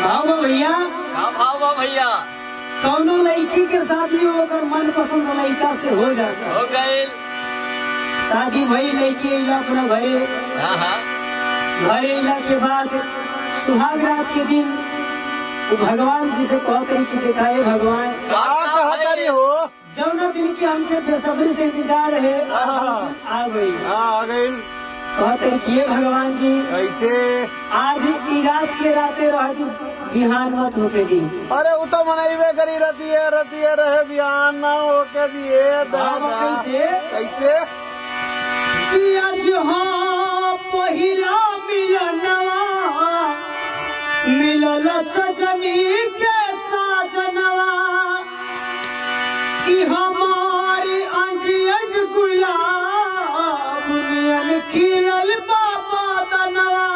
भाव भैया का भाव बा भैया? कौनो लड़की के शादी हो अगर मन पसंद लड़का से हो जाता हो गए। शादी भई लड़की अला अपना घरे घरे अला के बाद सुहाग रात के दिन वो भगवान जी से कह करी कि दिखाए भगवान हो जौना दिन की हमके बेसब्री से इंतजार है आ गई कहते किए भगवान जी कैसे? आज ई रात के राते रहती बिहान मत होके दी। अरे वो तो मनाइबे करी रतिये रहे बिहान ना होके दिए कैसे कैसे? कि आज हाँ पहिला मिलनवा मिलल सजनी के साजनवा कि हमारी अंगियन गुलाब नियन खिलल बाबा दनवा।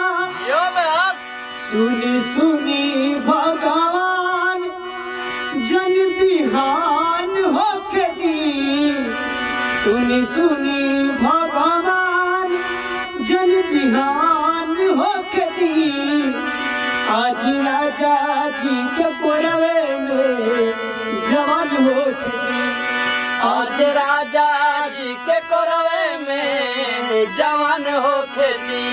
यो बस सुनी सुनी भगवान जन बिहान होके दी। सुनी सुनी भगवान जन बिहान होके दी। आज राजा जी के कोरवे में जवान होके दी। आज राजा जी के कोरवे में जवान होके दी।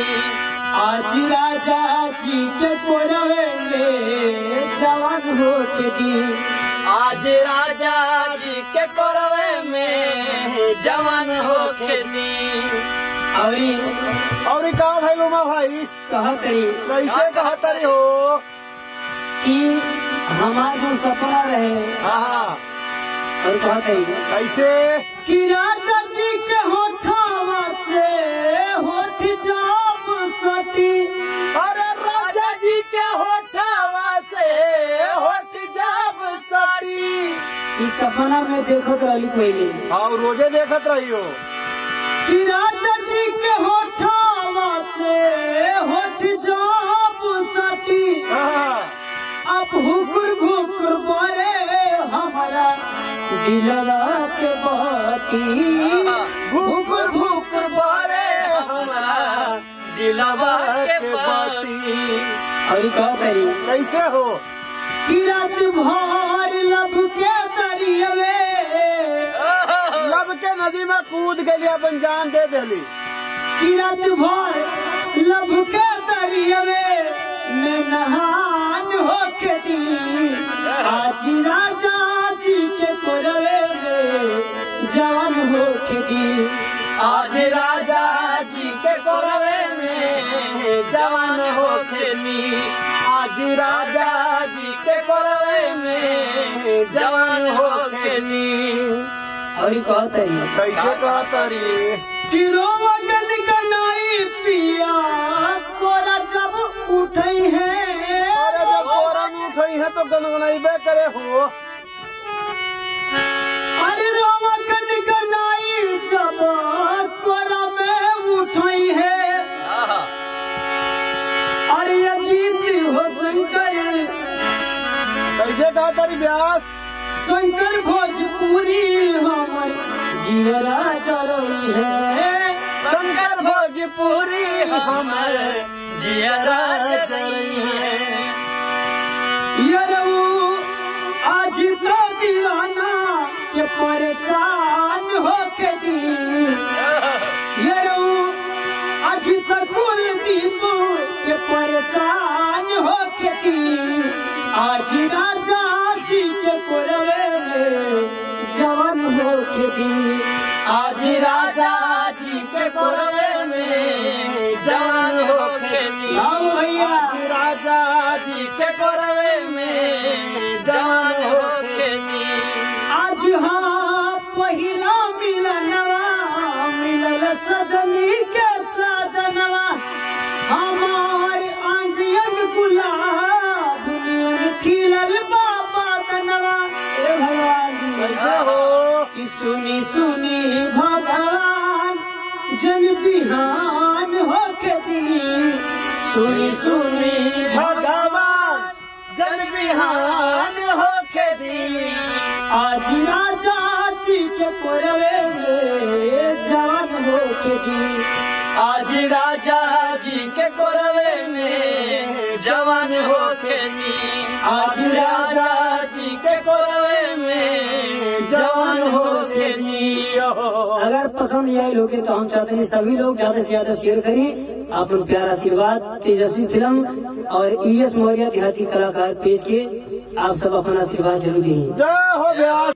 आज राजा जी के कोरवे में जवान होके दी। आज राजा जी के कोरवे में जवान होके दी। और का भैलू मा भाई कहतरी कैसे कहतरी हो कि हमारा जो सपना रहे और कहतरी कैसे? कि राजा जी के होठवा से होठ जाप सटी। अरे राजा जी के होठवा से होठ जाब साड़ी। इस सपना में देखो तो अली पहले हाँ रोजे देखत रही हो कि राजा जी के होठवा से होठ जाप सटी। अब हुकुर भुकुर बोले हमारा दिलवा के बाती। भूकुर भूकुर बारे हमारा दिलवा के बाती। और कहतरी कैसे हो? कि रात भर लब के दरियवे लब के नदी में कूद के लिए अपन जान दे देली। कि रात भर लब के दरियवे में नहान होके दी। आज राजा जी के कोरवे में जवान होके दी। आज राजा जी के कोरवे में जवान होके दी। आज राजा जी के कोरवे में जवान होके दी। और कहतरी कैसे कहतरी? तिरोगन कनाई पिया कोरा जब उठई है। अरे जब कोरा में उठई है तो गनगनाइबे करे हो। अरे रोगन कनाई जब कोरा में उठई है। अरे अजीत हो शंकर कैसे कहतरी व्यास? शंकर भोजपुरी हमर जियरा चरई है। शंकर भोजपुरी हमर जियरा चरई है। यरऊ आज तो दीवाना के परेशान होके दी। यरऊ आज तो कुलदीप के परेशान होके दी। आज राजा जी के कोरवे में जवान होके दी। आज राजा जी के कोरवे में जवान होके दी। आओ भैया आज राजा जी के कोरवे में जवान होके दी। आज हाँ पहिला मिलनवा मिलल सजनी के साजनवा। हमार आंगियन गुलाब नियन खिलल बाबा दनवा। ए भगवान जी कैसे हो? कि सुनी सुनी भगवान जन बिहान होके दी। सुनी सुनी भगवान जन बिहान होके दी। आज राजा जी के कोरवे में जवान होके दी। आज राजा जी के कोरवे में जवान हो खेती आज राजा जी के कोरवे में जवान हो खेती। अगर पसंद आई लोग तो हम चाहते हैं सभी लोग ज्यादा से ज्यादा शेयर करिए। आप लोग प्यारा आशीर्वाद तेजस्वी फिल्म और ES मौर्य देहाती कलाकार पेश के आप सब अपना आशीर्वाद जरूर दें। जय हो बिहार।